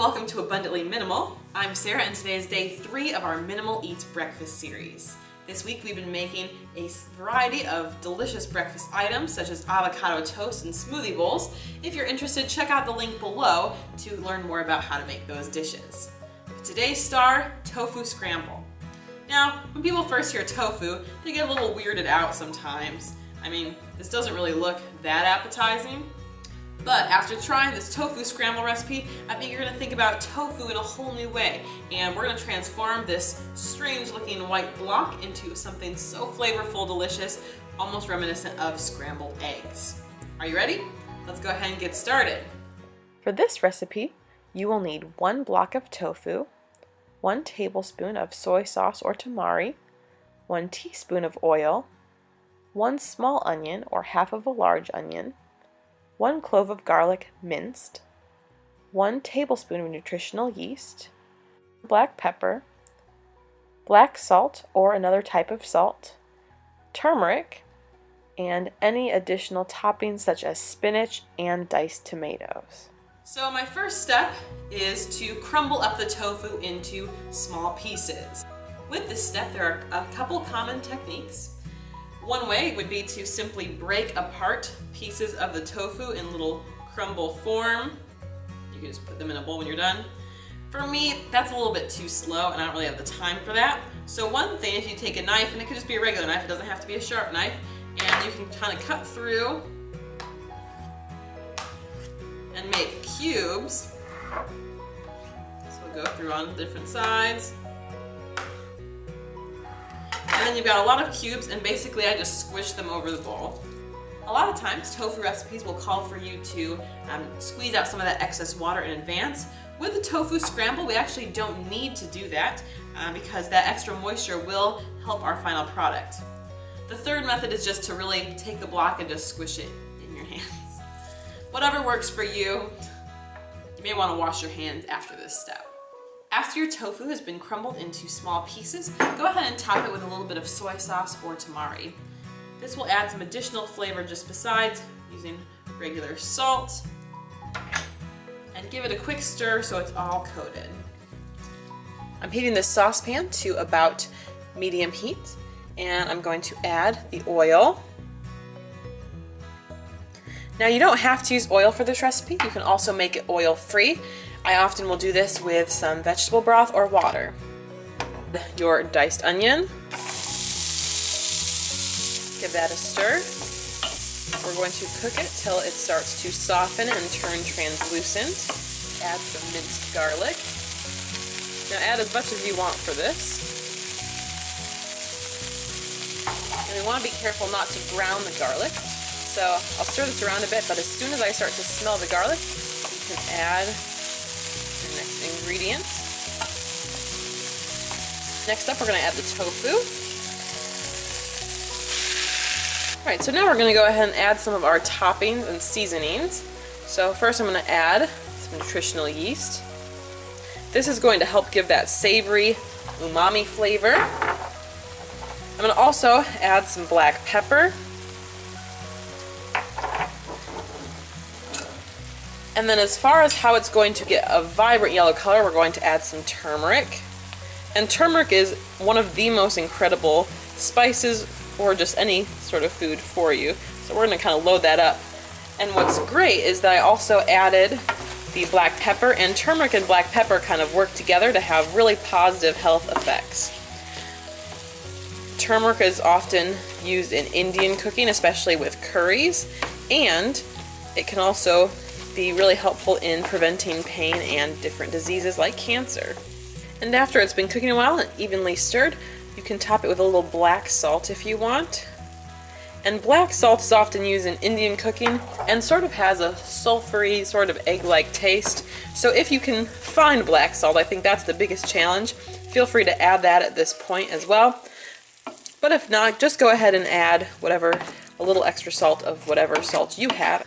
welcome to Abundantly Minimal. I'm Sarah and today is day 3 of our Minimal Eats Breakfast series. This week we've been making a variety of delicious breakfast items such as avocado toast and smoothie bowls. If you're interested, check out the link below to learn more about how to make those dishes. Today's star, Tofu Scramble. Now, when people first hear tofu, they get a little weirded out sometimes. I mean, this doesn't really look that appetizing. But after trying this tofu scramble recipe, I think you're going to think about tofu in a whole new way. And we're going to transform this strange looking white block into something so flavorful, delicious, almost reminiscent of scrambled eggs. Are you ready? Let's go ahead and get started. For this recipe, you will need 1 block of tofu, 1 tablespoon of soy sauce or tamari, 1 teaspoon of oil, 1 small onion or half of a large onion, 1 clove of garlic minced, 1 tablespoon of nutritional yeast, black pepper, black salt or another type of salt, turmeric, and any additional toppings such as spinach and diced tomatoes. So my first step is to crumble up the tofu into small pieces. With this step, there are a couple common techniques. One way would be to simply break apart pieces of the tofu in little crumble form. You can just put them in a bowl when you're done. For me, that's a little bit too slow and I don't really have the time for that. So one thing, if you take a knife, and it could just be a regular knife, it doesn't have to be a sharp knife, and you can kind of cut through and make cubes. So we'll go through on different sides. And then you've got a lot of cubes, and basically I just squish them over the bowl. A lot of times tofu recipes will call for you to squeeze out some of that excess water in advance. With the tofu scramble, we actually don't need to do that because that extra moisture will help our final product. The third method is just to really take the block and just squish it in your hands. Whatever works for you. You may want to wash your hands after this step. After your tofu has been crumbled into small pieces, go ahead and top it with a little bit of soy sauce or tamari. This will add some additional flavor just besides using regular salt. And give it a quick stir so it's all coated. I'm heating this saucepan to about medium heat, and I'm going to add the oil. Now you don't have to use oil for this recipe, you can also make it oil-free. I often will do this with some vegetable broth or water. Your diced onion. Give that a stir. We're going to cook it till it starts to soften and turn translucent. Add some minced garlic. Now add as much as you want for this. And we want to be careful not to brown the garlic. So I'll stir this around a bit, but as soon as I start to smell the garlic, you can add the next ingredient. Next up, we're going to add the tofu. Alright, so now we're going to go ahead and add some of our toppings and seasonings. So first I'm going to add some nutritional yeast. This is going to help give that savory umami flavor. I'm going to also add some black pepper. And then as far as how it's going to get a vibrant yellow color, we're going to add some turmeric. And turmeric is one of the most incredible spices or just any sort of food for you. So we're going to kind of load that up. And what's great is that I also added the black pepper, and turmeric and black pepper kind of work together to have really positive health effects. Turmeric is often used in Indian cooking, especially with curries, and it can also be really helpful in preventing pain and different diseases like cancer. And after it's been cooking a while and evenly stirred, you can top it with a little black salt if you want. And black salt is often used in Indian cooking and sort of has a sulfury, sort of egg-like taste. So if you can find black salt, I think that's the biggest challenge. Feel free to add that at this point as well. But if not, just go ahead and add a little extra salt of whatever salt you have.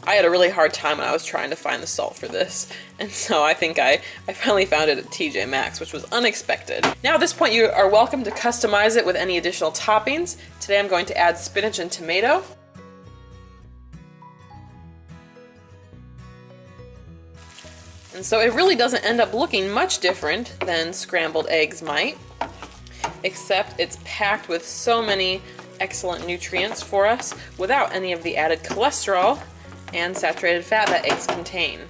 I had a really hard time when I was trying to find the salt for this, and so I think I finally found it at TJ Maxx, which was unexpected. Now at this point you are welcome to customize it with any additional toppings. Today I'm going to add spinach and tomato. And so it really doesn't end up looking much different than scrambled eggs might, except it's packed with so many excellent nutrients for us without any of the added cholesterol and saturated fat that eggs contain.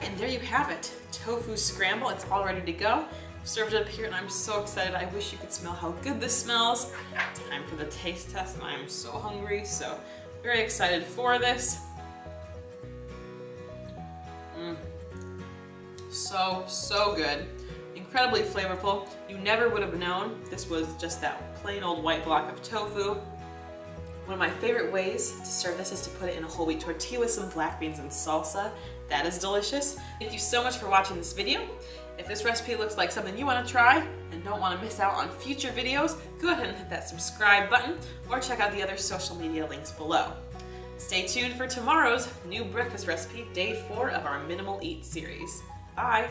And there you have it, tofu scramble. It's all ready to go. I've served it up here and I'm so excited. I wish you could smell how good this smells. Time for the taste test and I'm so hungry, so very excited for this. So good. Incredibly flavorful. You never would have known this was just that plain old white block of tofu. One of my favorite ways to serve this is to put it in a whole wheat tortilla with some black beans and salsa. That is delicious. Thank you so much for watching this video. If this recipe looks like something you want to try and don't want to miss out on future videos, go ahead and hit that subscribe button or check out the other social media links below. Stay tuned for tomorrow's new breakfast recipe, day 4 of our Minimal Eat series. Bye!